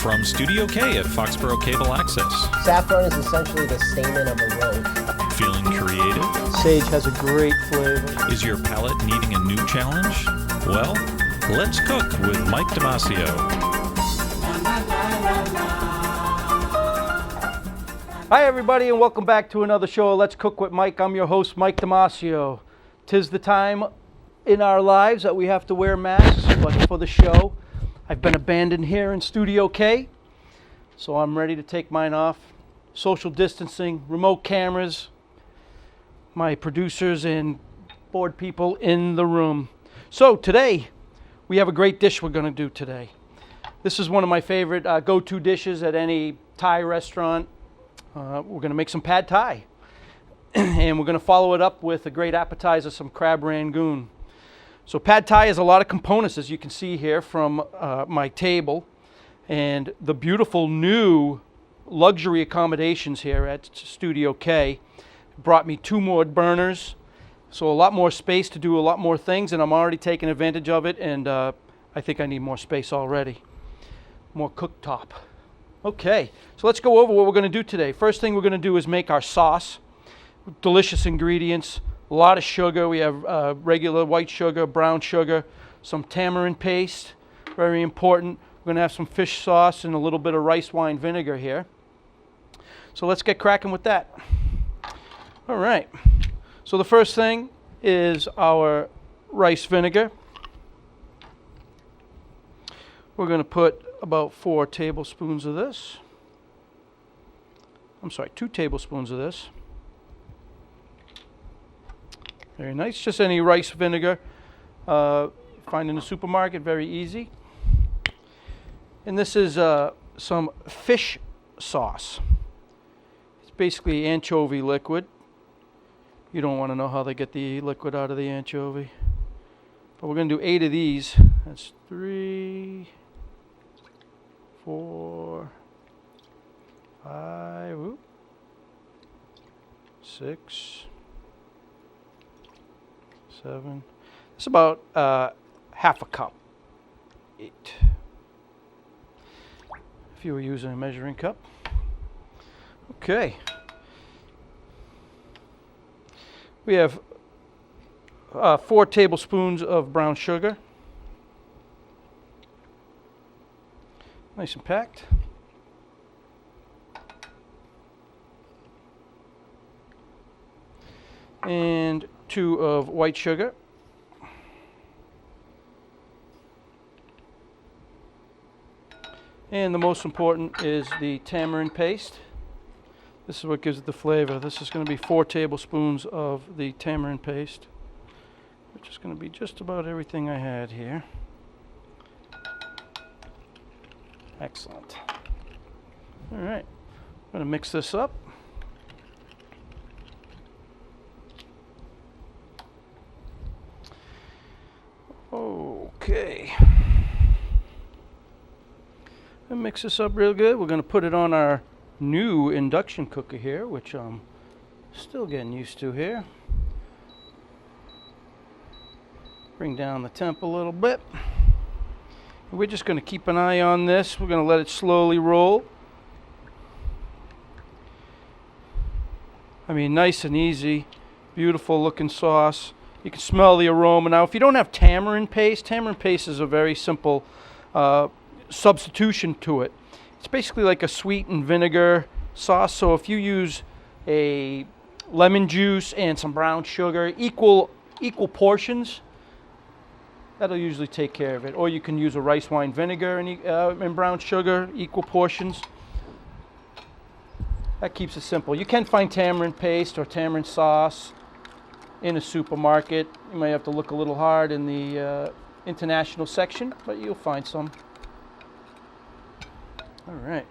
From Studio K at Foxborough Cable Access. Saffron is essentially the stamen of a rose. Feeling creative? Sage has a great flavor. Is your palate needing a new challenge? Well, let's cook with Mike Damasio. Hi everybody and welcome back to another show, Let's Cook with Mike. I'm your host, Mike Damasio. 'Tis the time in our lives that we have to wear masks, but for the show, I've been abandoned here in Studio K, so I'm ready to take mine off. Social distancing, remote cameras, my producers and board people in the room. So today, we have a great dish we're going to do today. This is one of my favorite go-to dishes at any Thai restaurant. We're going to make some pad Thai, and we're going to follow it up with a great appetizer, some crab rangoon. So pad Thai has a lot of components, as you can see here from my table, and the beautiful new luxury accommodations here at Studio K brought me 2 more burners, so a lot more space to do a lot more things, and I'm already taking advantage of it, and I think I need more space already, more cooktop. Okay, so let's go over what we're going to do today. First thing we're going to do is make our sauce. Delicious ingredients. A lot of sugar. We have regular white sugar, brown sugar, some tamarind paste, very important. We're going to have some fish sauce and a little bit of rice wine vinegar here. So let's get cracking with that. All right. So the first thing is our rice vinegar. We're going to put about 4 tablespoons of this. I'm sorry, 2 tablespoons of this. Very nice. Just any rice vinegar. Find in the supermarket, very easy. And this is some fish sauce. It's basically anchovy liquid. You don't want to know how they get the liquid out of the anchovy. But we're going to do 8 of these. That's 3, 4, 5, 6, 7. It's about half a cup. 8. If you were using a measuring cup. Okay. We have 4 tablespoons of brown sugar. Nice and packed. And 2 of white sugar. And the most important is the tamarind paste. This is what gives it the flavor. This is going to be 4 tablespoons of the tamarind paste, which is going to be just about everything I had here. Excellent. All right, I'm going to mix this up. Okay. And mix this up real good. We're going to put it on our new induction cooker here, which I'm still getting used to here. Bring down the temp a little bit. And we're just going to keep an eye on this. We're going to let it slowly roll. I mean, nice and easy. Beautiful looking sauce. You can smell the aroma. Now, if you don't have tamarind paste is a very simple substitution to it. It's basically like a sweetened vinegar sauce. So if you use a lemon juice and some brown sugar, equal portions, that'll usually take care of it. Or you can use a rice wine vinegar and brown sugar, equal portions. That keeps it simple. You can find tamarind paste or tamarind sauce in a supermarket. You may have to look a little hard in the international section, but you'll find some. All right.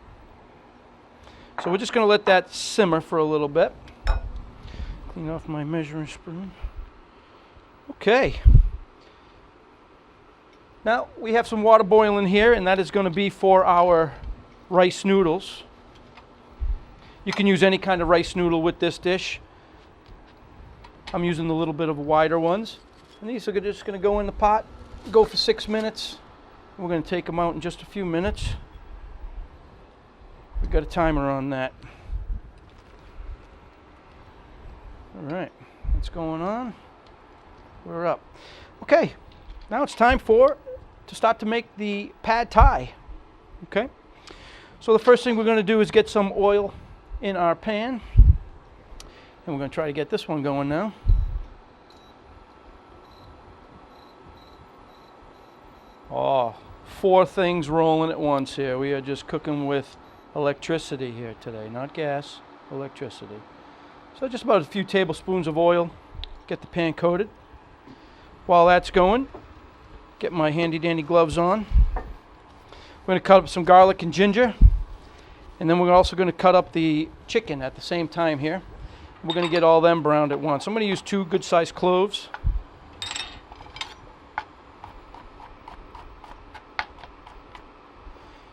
So we're just going to let that simmer for a little bit. Clean off my measuring spoon. Okay. Now we have some water boiling here, and that is going to be for our rice noodles. You can use any kind of rice noodle with this dish. I'm using the little bit of wider ones. And these are just going to go in the pot, go for 6 minutes. We're going to take them out in just a few minutes. got a timer on that. All right, what's going on? We're up. Okay, now it's time to start to make the pad thai. Okay, so the first thing we're going to do is get some oil in our pan, and we're going to try to get this one going now. Oh, 4 things rolling at once here. We are just cooking with electricity here today, not gas, electricity. So just about a few tablespoons of oil, get the pan coated. While that's going, get my handy dandy gloves on. We're going to cut up some garlic and ginger, and then we're also going to cut up the chicken at the same time here. We're going to get all them browned at once. I'm going to use 2 good sized cloves.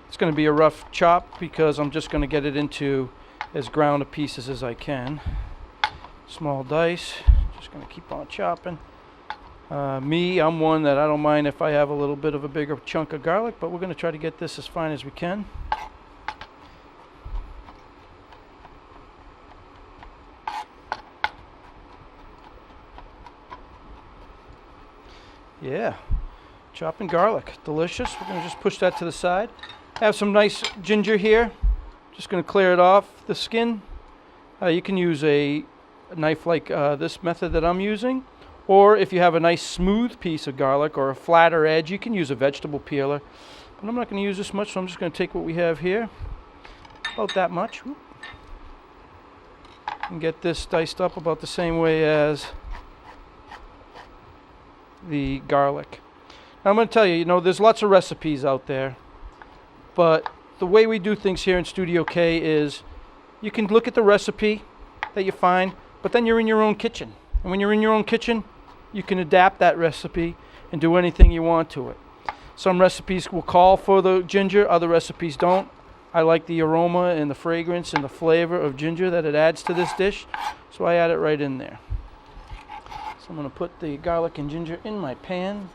It's going to be a rough chop because I'm just going to get it into as ground pieces as I can. Small dice, just going to keep on chopping. I'm one that I don't mind if I have a little bit of a bigger chunk of garlic, but we're going to try to get this as fine as we can. Yeah, chopping garlic, delicious. We're going to just push that to the side. Have some nice ginger here. Just going to clear it off the skin. You can use a knife like this method that I'm using, or if you have a nice smooth piece of garlic or a flatter edge, you can use a vegetable peeler. But I'm not going to use this much, so I'm just going to take what we have here, about that much, and get this diced up about the same way as the garlic. Now I'm going to tell you, there's lots of recipes out there, but the way we do things here in Studio K is you can look at the recipe that you find, but then you're in your own kitchen. And when you're in your own kitchen, you can adapt that recipe and do anything you want to it. Some recipes will call for the ginger, other recipes don't. I like the aroma and the fragrance and the flavor of ginger that it adds to this dish, so I add it right in there. So I'm going to put the garlic and ginger in my pan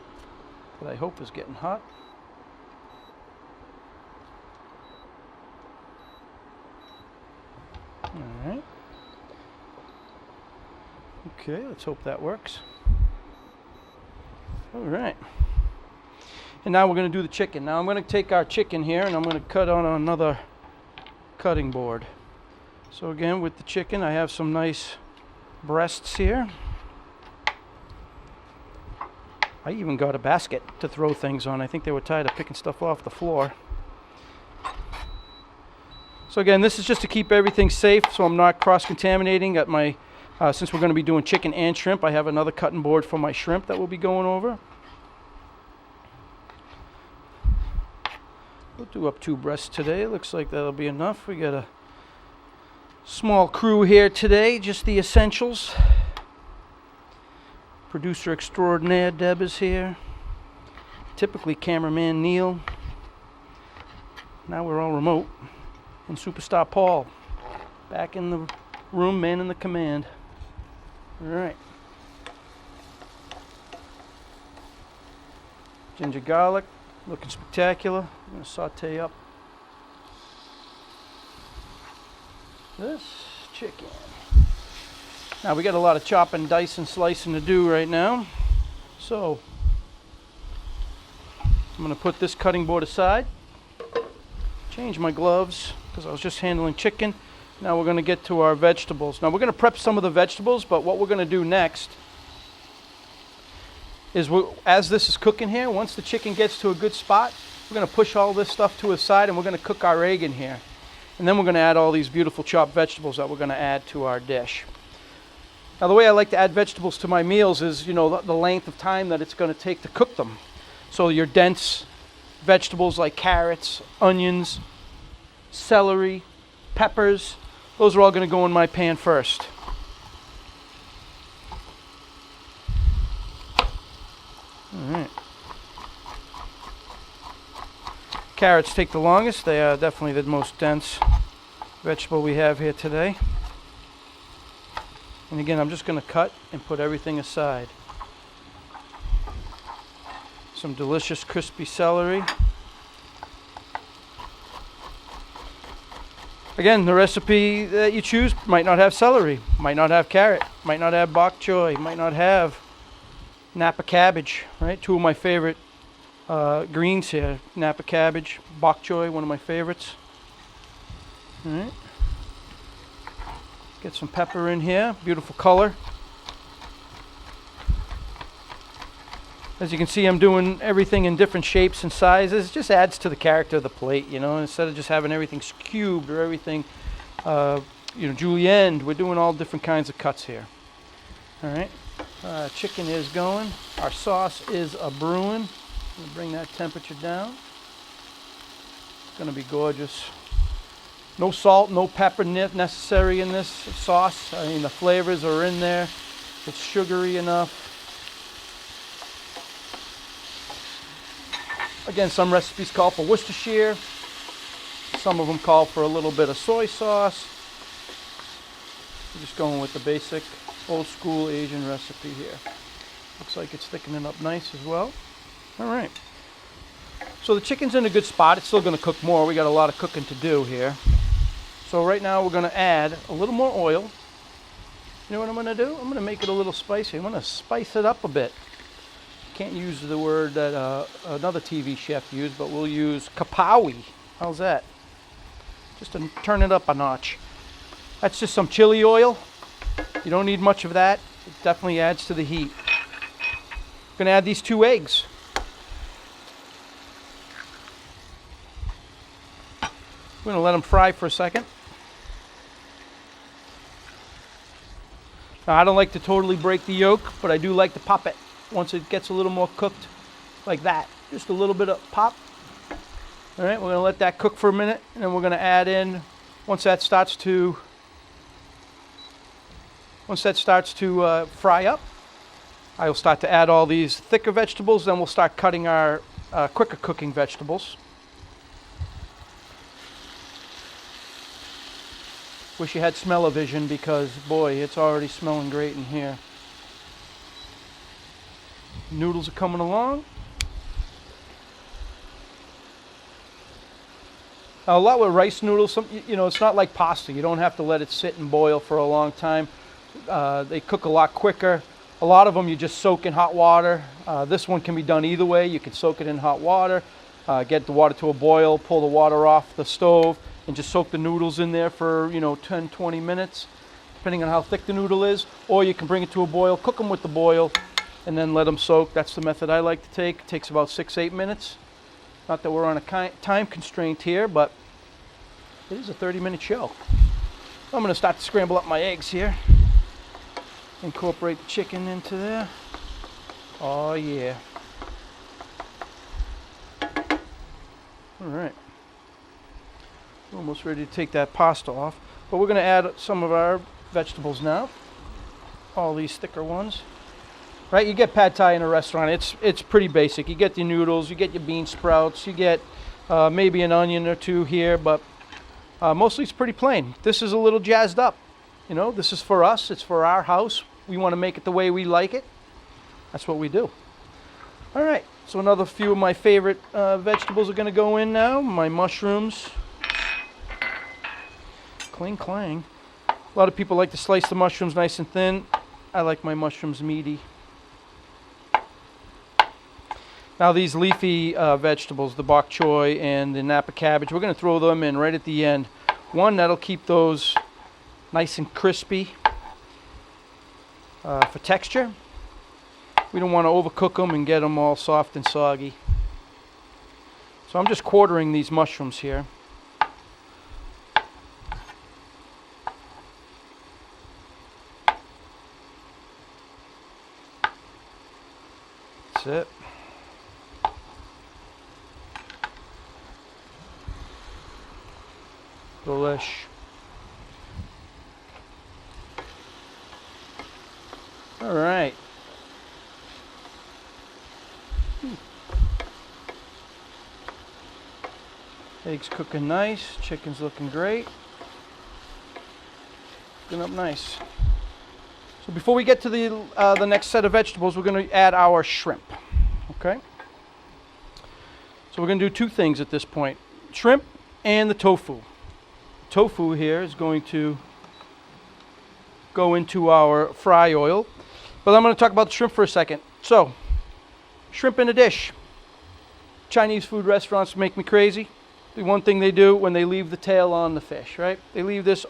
that I hope is getting hot. All right. Okay, let's hope that works. All right. And now we're going to do the chicken. Now I'm going to take our chicken here and I'm going to cut on another cutting board. So again, with the chicken, I have some nice breasts here. I even got a basket to throw things on. I think they were tired of picking stuff off the floor. So again, this is just to keep everything safe so I'm not cross-contaminating. At my, since we're going to be doing chicken and shrimp, I have another cutting board for my shrimp that we'll be going over. We'll do up 2 breasts today. Looks like that'll be enough. We got a small crew here today, just the essentials. Producer extraordinaire Deb is here. Typically cameraman Neil. Now we're all remote. And Superstar Paul back in the room, man in the command. All right. Ginger garlic, looking spectacular. I'm going to saute up this chicken. Now we got a lot of chopping, dicing, slicing to do right now. So I'm going to put this cutting board aside. Change my gloves because I was just handling chicken. Now we're going to get to our vegetables. Now we're going to prep some of the vegetables, but what we're going to do next is as this is cooking here, once the chicken gets to a good spot, we're going to push all this stuff to the side and we're going to cook our egg in here. And then we're going to add all these beautiful chopped vegetables that we're going to add to our dish. Now the way I like to add vegetables to my meals is, the length of time that it's going to take to cook them. So your dense vegetables like carrots, onions, celery, peppers, those are all going to go in my pan first. All right. Carrots take the longest. They are definitely the most dense vegetable we have here today. And again, I'm just going to cut and put everything aside. Some delicious crispy celery. Again, the recipe that you choose might not have celery, might not have carrot, might not have bok choy, might not have Napa cabbage, right? Two of my favorite greens here. Napa cabbage, bok choy, one of my favorites. All right. Get some pepper in here, beautiful color. As you can see, I'm doing everything in different shapes and sizes. It just adds to the character of the plate, you know, instead of just having everything cubed or everything, julienne, we're doing all different kinds of cuts here. All right, chicken is going. Our sauce is a-brewing. We'll bring that temperature down. It's gonna be gorgeous. No salt, no pepper necessary in this sauce. I mean, the flavors are in there. It's sugary enough. Again, some recipes call for Worcestershire. Some of them call for a little bit of soy sauce. We're just going with the basic old school Asian recipe here. Looks like it's thickening up nice as well. All right. So the chicken's in a good spot. It's still going to cook more. We got a lot of cooking to do here. So right now we're going to add a little more oil. You know what I'm going to do? I'm going to make it a little spicy. I'm going to spice it up a bit. Can't use the word that another TV chef used, but we'll use kapawi. How's that? Just to turn it up a notch. That's just some chili oil. You don't need much of that. It definitely adds to the heat. I'm going to add these 2 eggs. We're going to let them fry for a second. Now, I don't like to totally break the yolk, but I do like to pop it once it gets a little more cooked, like that. Just a little bit of pop. All right, we're going to let that cook for a minute, and then we're going to add in, once that starts to fry up, I will start to add all these thicker vegetables, then we'll start cutting our quicker cooking vegetables. Wish you had smell-o-vision because, boy, it's already smelling great in here. Noodles are coming along. Now, a lot with rice noodles, it's not like pasta. You don't have to let it sit and boil for a long time. They cook a lot quicker. A lot of them you just soak in hot water. This one can be done either way. You can soak it in hot water, get the water to a boil, pull the water off the stove, and just soak the noodles in there for 10, 20 minutes, depending on how thick the noodle is. Or you can bring it to a boil, cook them with the boil, and then let them soak. That's the method I like to take. It takes about 6-8 minutes. Not that we're on a time constraint here, but it is a 30-minute show. I'm going to start to scramble up my eggs here. Incorporate the chicken into there. Oh yeah. All right. We're almost ready to take that pasta off. But we're going to add some of our vegetables now. All these thicker ones. Right, you get pad thai in a restaurant. It's pretty basic. You get your noodles, you get your bean sprouts, you get maybe an onion or two here, but mostly it's pretty plain. This is a little jazzed up. This is for us. It's for our house. We want to make it the way we like it. That's what we do. All right, so another few of my favorite vegetables are going to go in now. My mushrooms. Cling clang. A lot of people like to slice the mushrooms nice and thin. I like my mushrooms meaty. Now these leafy vegetables, the bok choy and the Napa cabbage, we're going to throw them in right at the end. One, that'll keep those nice and crispy for texture. We don't want to overcook them and get them all soft and soggy. So I'm just quartering these mushrooms here. That's it. Delish. All right. Eggs cooking nice. Chicken's looking great. Cooking up nice. So before we get to the next set of vegetables, we're going to add our shrimp. Okay. So we're going to do two things at this point: shrimp and the tofu. tofu here is going to go into our fry oil. But I'm going to talk about the shrimp for a second. So, shrimp in a dish. Chinese food restaurants make me crazy. The one thing they do when they leave the tail on the fish, right? They leave this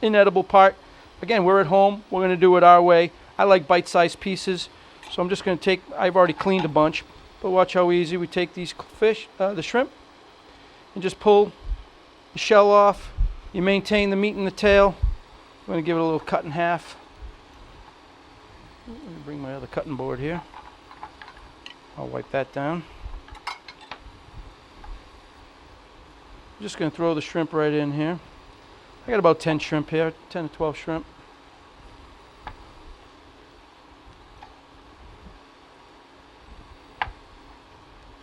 inedible part. Again, we're at home. We're going to do it our way. I like bite-sized pieces. So I'm just going to take, I've already cleaned a bunch. But watch how easy we take these fish, the shrimp, and just pull the shell off. You maintain the meat in the tail. I'm going to give it a little cut in half. Let me bring my other cutting board here. I'll wipe that down. I'm just going to throw the shrimp right in here. I got about 10 shrimp here, 10 to 12 shrimp.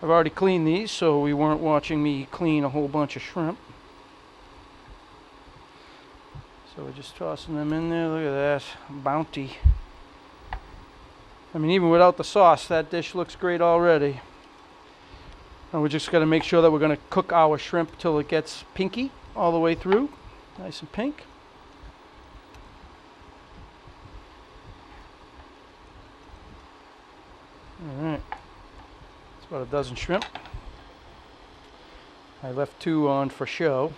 I've already cleaned these, so we weren't watching me clean a whole bunch of shrimp. So we're just tossing them in there. Look at that bounty. I mean, even without the sauce, that dish looks great already. And we're just going to make sure that we're going to cook our shrimp till it gets pinky all the way through. Nice and pink. All right. It's about a dozen shrimp. I left 2 on for show.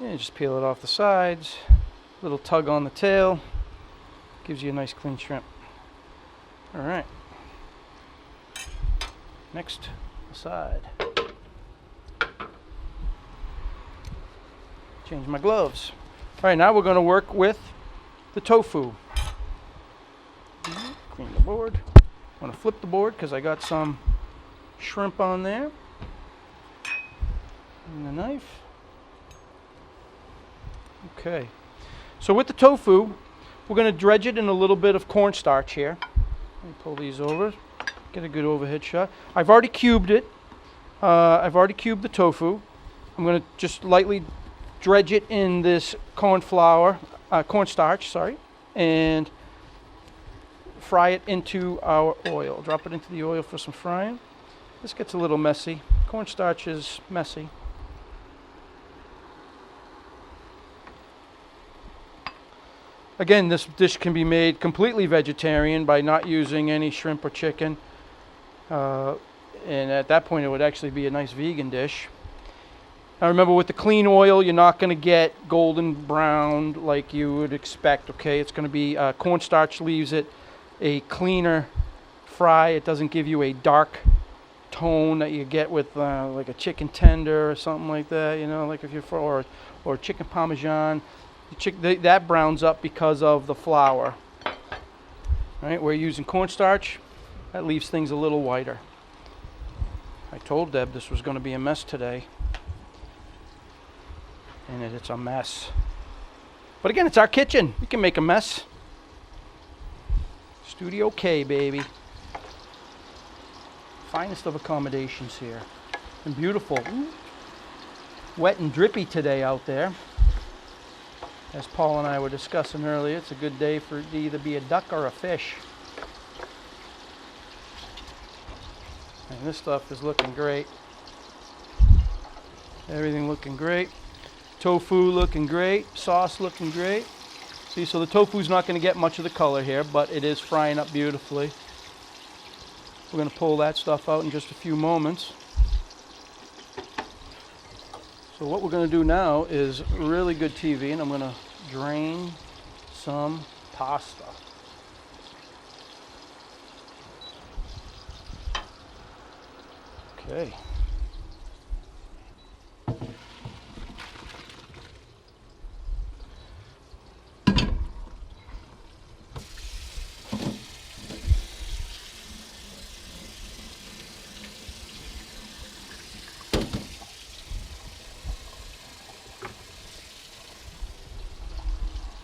And just peel it off the sides. Little tug on the tail. Gives you a nice clean shrimp. All right. Next, side. Change my gloves. All right, now we're going to work with the tofu. Clean the board. I'm going to flip the board because I got some shrimp on there. And the knife. Okay. So with the tofu, we're going to dredge it in a little bit of cornstarch here. Let me pull these over. Get a good overhead shot. I've already cubed it. I've already cubed the tofu. I'm going to just lightly dredge it in this cornstarch, and fry it into our oil. Drop it into the oil for some frying. This gets a little messy. Cornstarch is messy. Again, this dish can be made completely vegetarian by not using any shrimp or chicken. And at that point, it would actually be a nice vegan dish. Now remember, with the clean oil, you're not going to get golden brown like you would expect, okay? It's going to be, cornstarch leaves it a cleaner fry. It doesn't give you a dark tone that you get with like a chicken tender or something like that, you know, like if you're or chicken parmesan. That browns up because of the flour. Right? We're using cornstarch. That leaves things a little whiter. I told Deb this was going to be a mess today. And it's a mess. But again, it's our kitchen. We can make a mess. Studio K, baby. Finest of accommodations here. And beautiful. Ooh. Wet and drippy today out there. As Paul and I were discussing earlier, it's a good day for it to either be a duck or a fish. And this stuff is looking great. Everything looking great. Tofu looking great. Sauce looking great. See, so the tofu's not going to get much of the color here, but it is frying up beautifully. We're going to pull that stuff out in just a few moments. So what we're going to do now is really good TV, and I'm going to drain some pasta. Okay.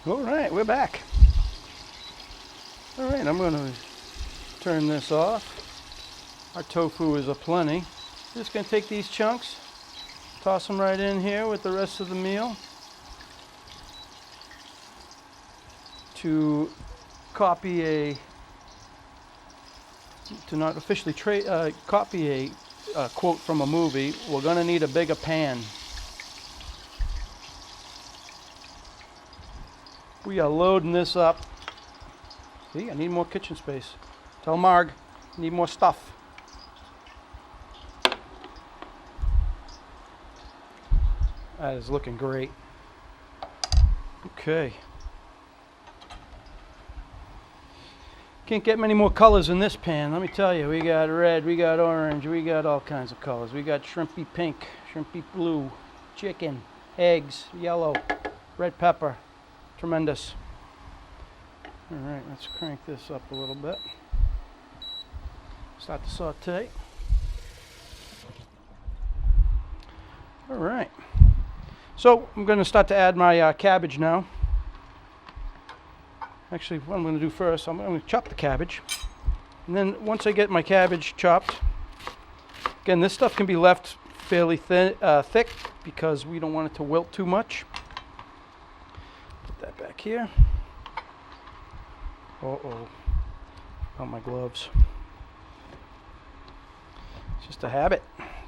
All right, we're back. All right, I'm going to turn this off. Our tofu is aplenty. Just going to take these chunks, toss them right in here with the rest of the meal to not officially copy a quote from a movie. We're going to need a bigger pan. We are loading this up. See, I need more kitchen space. Tell Marg, I need more stuff. That is looking great. Okay. Can't get many more colors in this pan, let me tell you. We got red, we got orange, we got all kinds of colors. We got shrimpy pink, shrimpy blue, chicken, eggs, yellow, red pepper. Tremendous. All right, let's crank this up a little bit. Start to saute. All right. So I'm going to start to add my cabbage now. Actually, what I'm going to do first, I'm going to chop the cabbage. And then once I get my cabbage chopped, again, this stuff can be left fairly thick because we don't want it to wilt too much. Put that back here. Uh-oh. Got my gloves. It's just a habit,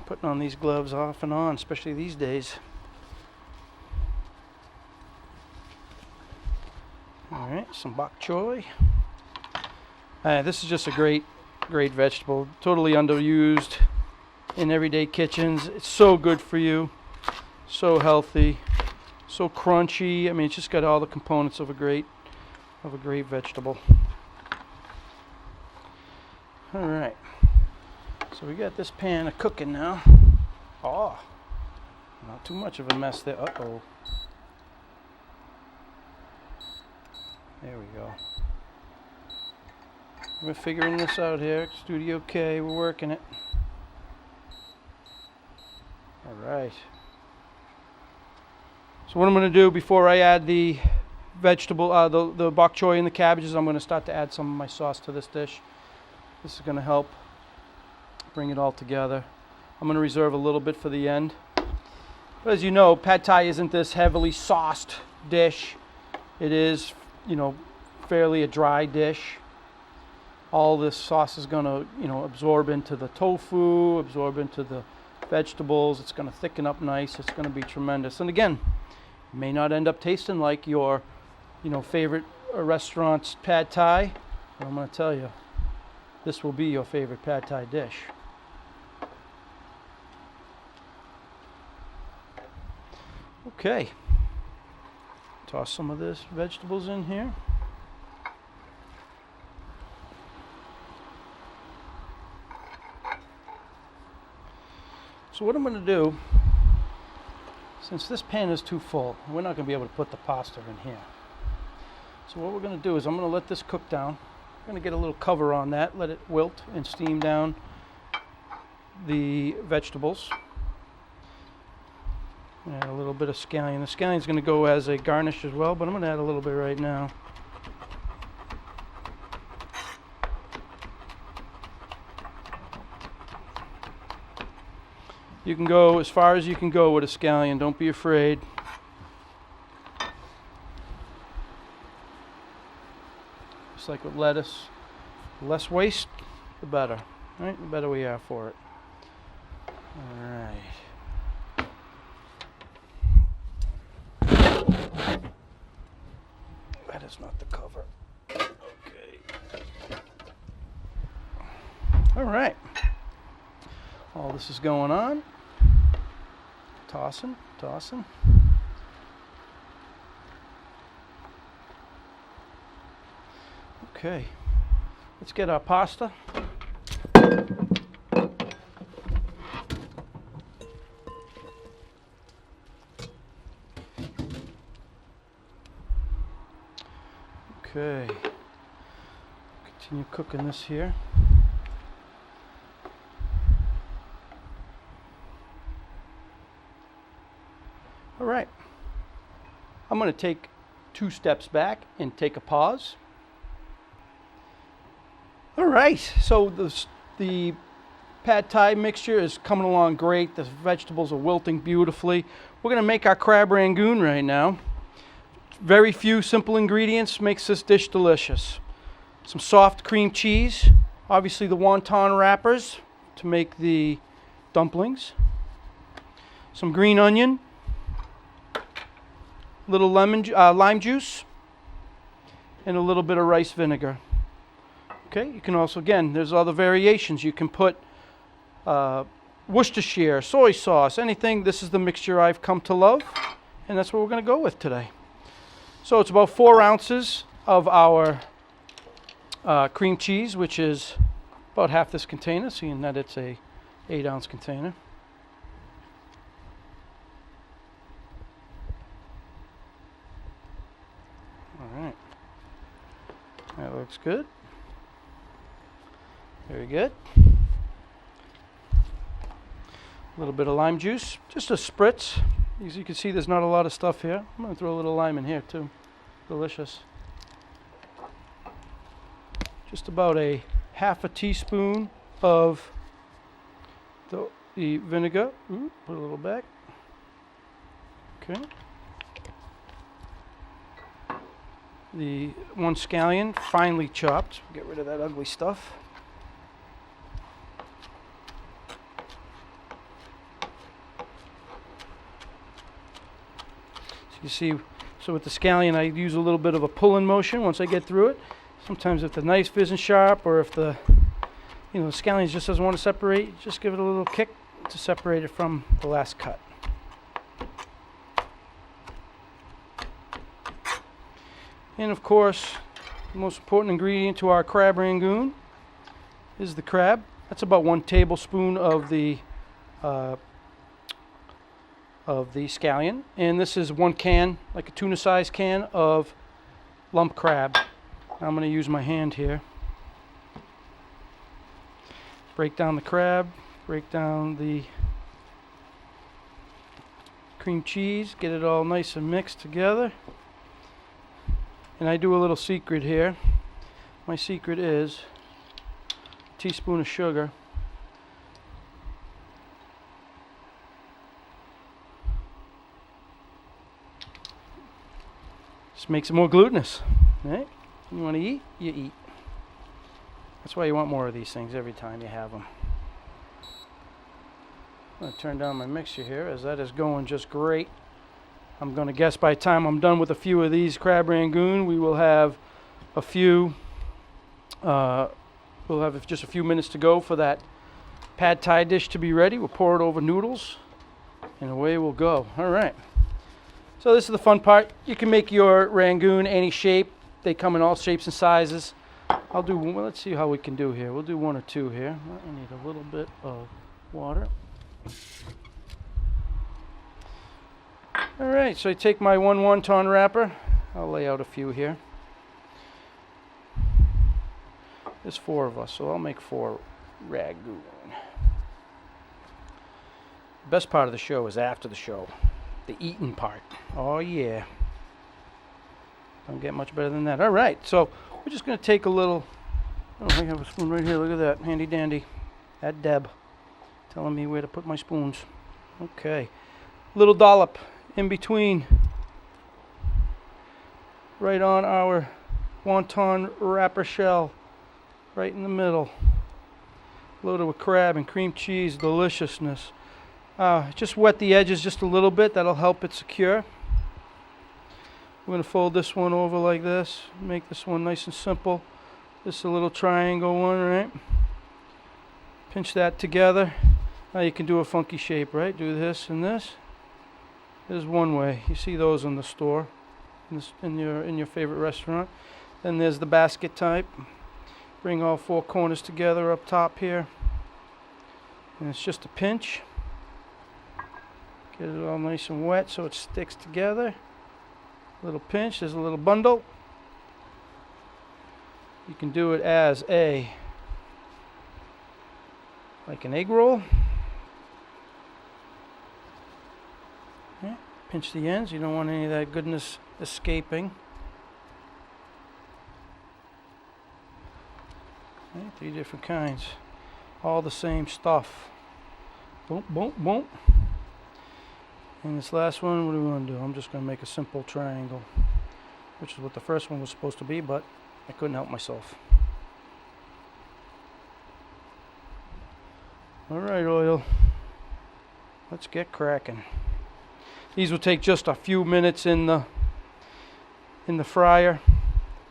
putting on these gloves off and on, especially these days. All right, some bok choy. This is just a great vegetable. Totally underused in everyday kitchens. It's so good for you, so healthy, so crunchy. I mean, it's just got all the components of a great vegetable. All right, so we got this pan a cooking now. Oh, not too much of a mess there. Uh-oh. There we go. We're figuring this out here. Studio K, we're working it. All right. So what I'm going to do before I add the vegetable, the bok choy and the cabbages, I'm going to start to add some of my sauce to this dish. This is going to help bring it all together. I'm going to reserve a little bit for the end. But as you know, pad thai isn't this heavily sauced dish. It is, you know, fairly a dry dish. All this sauce is going to, you know, absorb into the tofu, absorb into the vegetables. It's going to thicken up nice. It's going to be tremendous. And again, it may not end up tasting like your, you know, favorite restaurant's pad thai, but I'm going to tell you, this will be your favorite pad thai dish. Okay. Toss some of this vegetables in here. So what I'm going to do, since this pan is too full, we're not going to be able to put the pasta in here. So what we're going to do is I'm going to let this cook down. I'm going to get a little cover on that, let it wilt and steam down the vegetables. Add a little bit of scallion. The scallion is going to go as a garnish as well, but I'm going to add a little bit right now. You can go as far as you can go with a scallion. Don't be afraid. Just like with lettuce, the less waste, the better. Right? The better we are for it. All right. That is not the cover. Okay. All right. All this is going on. Tossing, tossing. Okay. Let's get our pasta. Okay. Continue cooking this here. All right. I'm going to take 2 steps back and take a pause. All right. So the pad thai mixture is coming along great. The vegetables are wilting beautifully. We're going to make our crab rangoon right now. Very few simple ingredients makes this dish delicious. Some soft cream cheese, obviously the wonton wrappers to make the dumplings. Some green onion, little lime juice, and a little bit of rice vinegar. Okay, you can also, again, there's other variations. You can put Worcestershire, soy sauce, anything. This is the mixture I've come to love, and that's what we're going to go with today. So it's about 4 ounces of our cream cheese, which is about half this container, seeing that it's a 8-ounce container. All right, that looks good. Very good. A little bit of lime juice, just a spritz. As you can see, there's not a lot of stuff here. I'm going to throw a little lime in here too. Delicious. Just about a half a teaspoon of the vinegar. Ooh, put a little back. Okay. The 1 scallion, finely chopped. Get rid of that ugly stuff. You see, so with the scallion, I use a little bit of a pulling motion once I get through it. Sometimes if the knife isn't sharp, or if the scallion just doesn't want to separate, just give it a little kick to separate it from the last cut. And of course, the most important ingredient to our crab rangoon is the crab. That's about 1 tablespoon of the scallion, and this is 1 can, like a tuna size can of lump crab. I'm going to use my hand here. Break down the crab, break down the cream cheese, get it all nice and mixed together. And I do a little secret here. My secret is a teaspoon of sugar. Just makes it more glutinous, right? You want to eat, you eat. That's why you want more of these things every time you have them. I'm going to turn down my mixture here, as that is going just great. I'm going to guess by the time I'm done with a few of these crab rangoon, we will have a few, we'll have just a few minutes to go for that pad thai dish to be ready. We'll pour it over noodles, and away we'll go. All right. So this is the fun part. You can make your rangoon any shape. They come in all shapes and sizes. I'll do, well, let's see how we can do here. We'll do 1 or 2 here. I need a little bit of water. All right, so I take my 1 wonton wrapper. I'll lay out a few here. There's 4 of us, so I'll make 4 rangoon. The best part of the show is after the show. The eating part. Oh yeah. Don't get much better than that. All right, so we're just going to take a little. Oh, I have a spoon right here. Look at that, handy dandy. That Deb telling me where to put my spoons. Okay, little dollop in between, right on our wonton wrapper shell, right in the middle. Loaded with crab and cream cheese deliciousness. Just wet the edges just a little bit. That'll help it secure. We're going to fold this one over like this. Make this one nice and simple. This is a little triangle one, right? Pinch that together. Now you can do a funky shape, right? Do this and this. There's one way. You see those in the store, in your favorite restaurant. Then there's the basket type. Bring all 4 corners together up top here. And it's just a pinch. Get it all nice and wet so it sticks together. Little pinch, there's a little bundle. You can do it as like an egg roll. Yeah, pinch the ends, you don't want any of that goodness escaping. Okay, 3 different kinds. All the same stuff. Boom, boom, boom. And this last one, what do we want to do? I'm just going to make a simple triangle, which is what the first one was supposed to be, but I couldn't help myself. All right, oil. Let's get cracking. These will take just a few minutes in the fryer.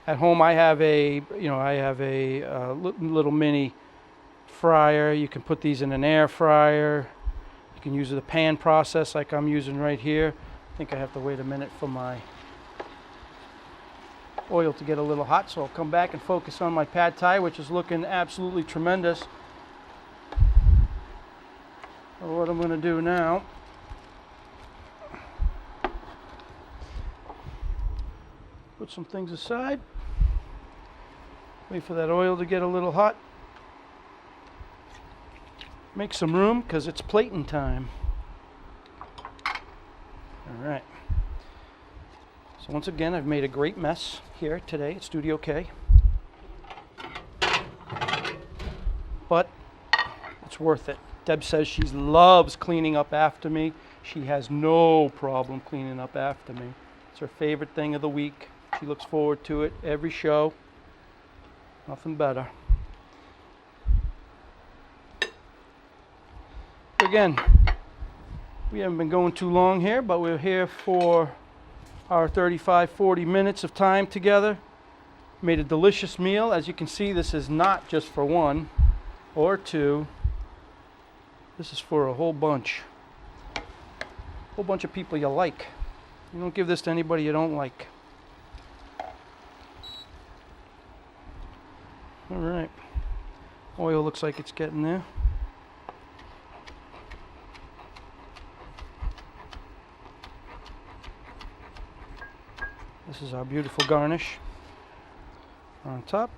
At home, I have a little mini fryer. You can put these in an air fryer. You can use the pan process like I'm using right here. I think I have to wait a minute for my oil to get a little hot, so I'll come back and focus on my pad thai, which is looking absolutely tremendous. So what I'm going to do now, put some things aside, wait for that oil to get a little hot, make some room because it's plating time. All right. So once again, I've made a great mess here today at Studio K. But it's worth it. Deb says she loves cleaning up after me. She has no problem cleaning up after me. It's her favorite thing of the week. She looks forward to it every show. Nothing better. Again, we haven't been going too long here, but we're here for our 35-40 minutes of time together. Made a delicious meal. As you can see, this is not just for one or two. This is for a whole bunch. Whole bunch of people you like. You don't give this to anybody you don't like. All right. Oil looks like it's getting there. This is our beautiful garnish on top.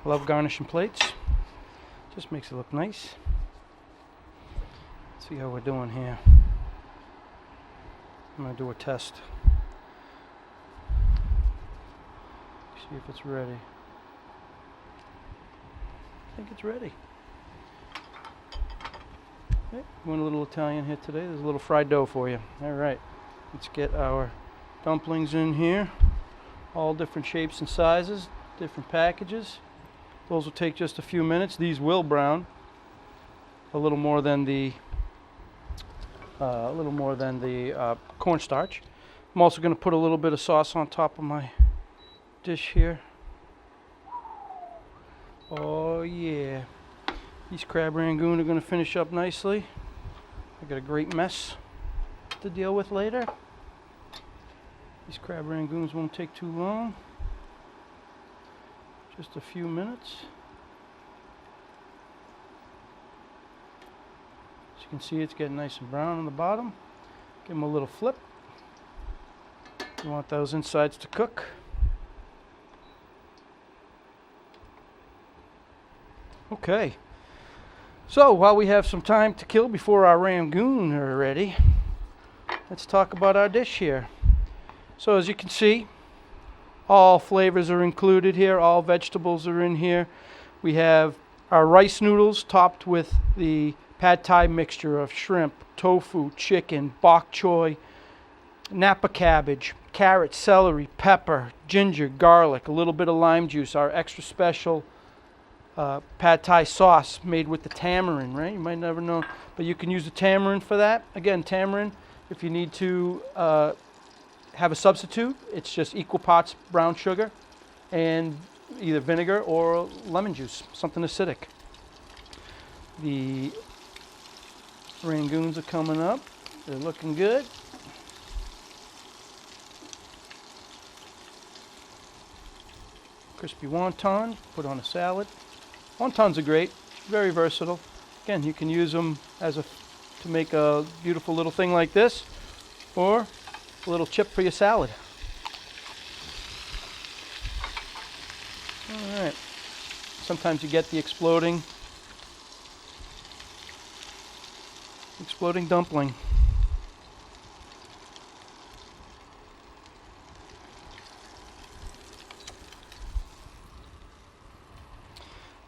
I love garnishing plates. Just makes it look nice. Let's see how we're doing here. I'm going to do a test. See if it's ready. I think it's ready. Okay, going a little Italian here today. There's a little fried dough for you. All right, let's get our dumplings in here. All different shapes and sizes, different packages. Those will take just a few minutes. These will brown a little more than the cornstarch. I'm also going to put a little bit of sauce on top of my dish here. Oh yeah, these crab rangoon are going to finish up nicely. I got a great mess to deal with later. These crab rangoons won't take too long. Just a few minutes. As you can see, it's getting nice and brown on the bottom. Give them a little flip. You want those insides to cook. Okay, so while we have some time to kill before our rangoon are ready, let's talk about our dish here. So as you can see, all flavors are included here, all vegetables are in here. We have our rice noodles topped with the pad thai mixture of shrimp, tofu, chicken, bok choy, napa cabbage, carrot, celery, pepper, ginger, garlic, a little bit of lime juice, our extra special pad thai sauce made with the tamarind, right? You might never know, but you can use the tamarind for that. Again, tamarind, if you need to have a substitute, it's just equal parts brown sugar and either vinegar or lemon juice, something acidic. The rangoons are coming up. They're looking good. Crispy wonton, put on a salad. Wontons are great, very versatile. Again, you can use them to make a beautiful little thing like this, or a little chip for your salad. All right. Sometimes you get the exploding dumpling.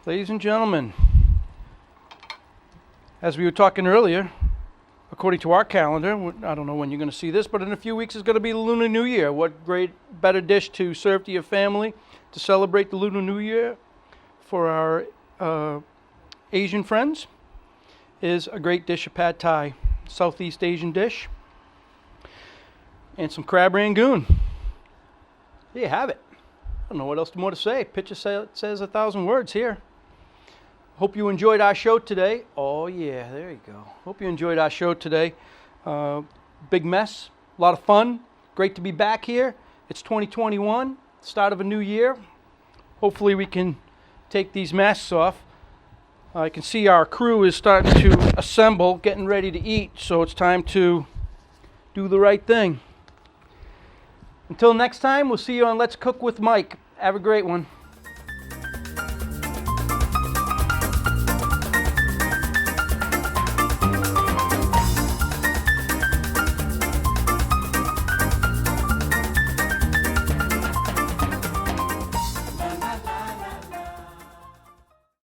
Ladies and gentlemen, as we were talking earlier, according to our calendar, I don't know when you're going to see this, but in a few weeks is going to be the Lunar New Year. What better dish to serve to your family to celebrate the Lunar New Year for our Asian friends is a great dish of pad thai, Southeast Asian dish, and some crab rangoon. There you have it. I don't know what else more to say. Picture says 1,000 words here. Hope you enjoyed our show today. Oh yeah, there you go. Hope you enjoyed our show today. Big mess, a lot of fun. Great to be back here. It's 2021, start of a new year. Hopefully we can take these masks off. I can see our crew is starting to assemble, getting ready to eat, so it's time to do the right thing. Until next time, we'll see you on Let's Cook with Mike. Have a great one.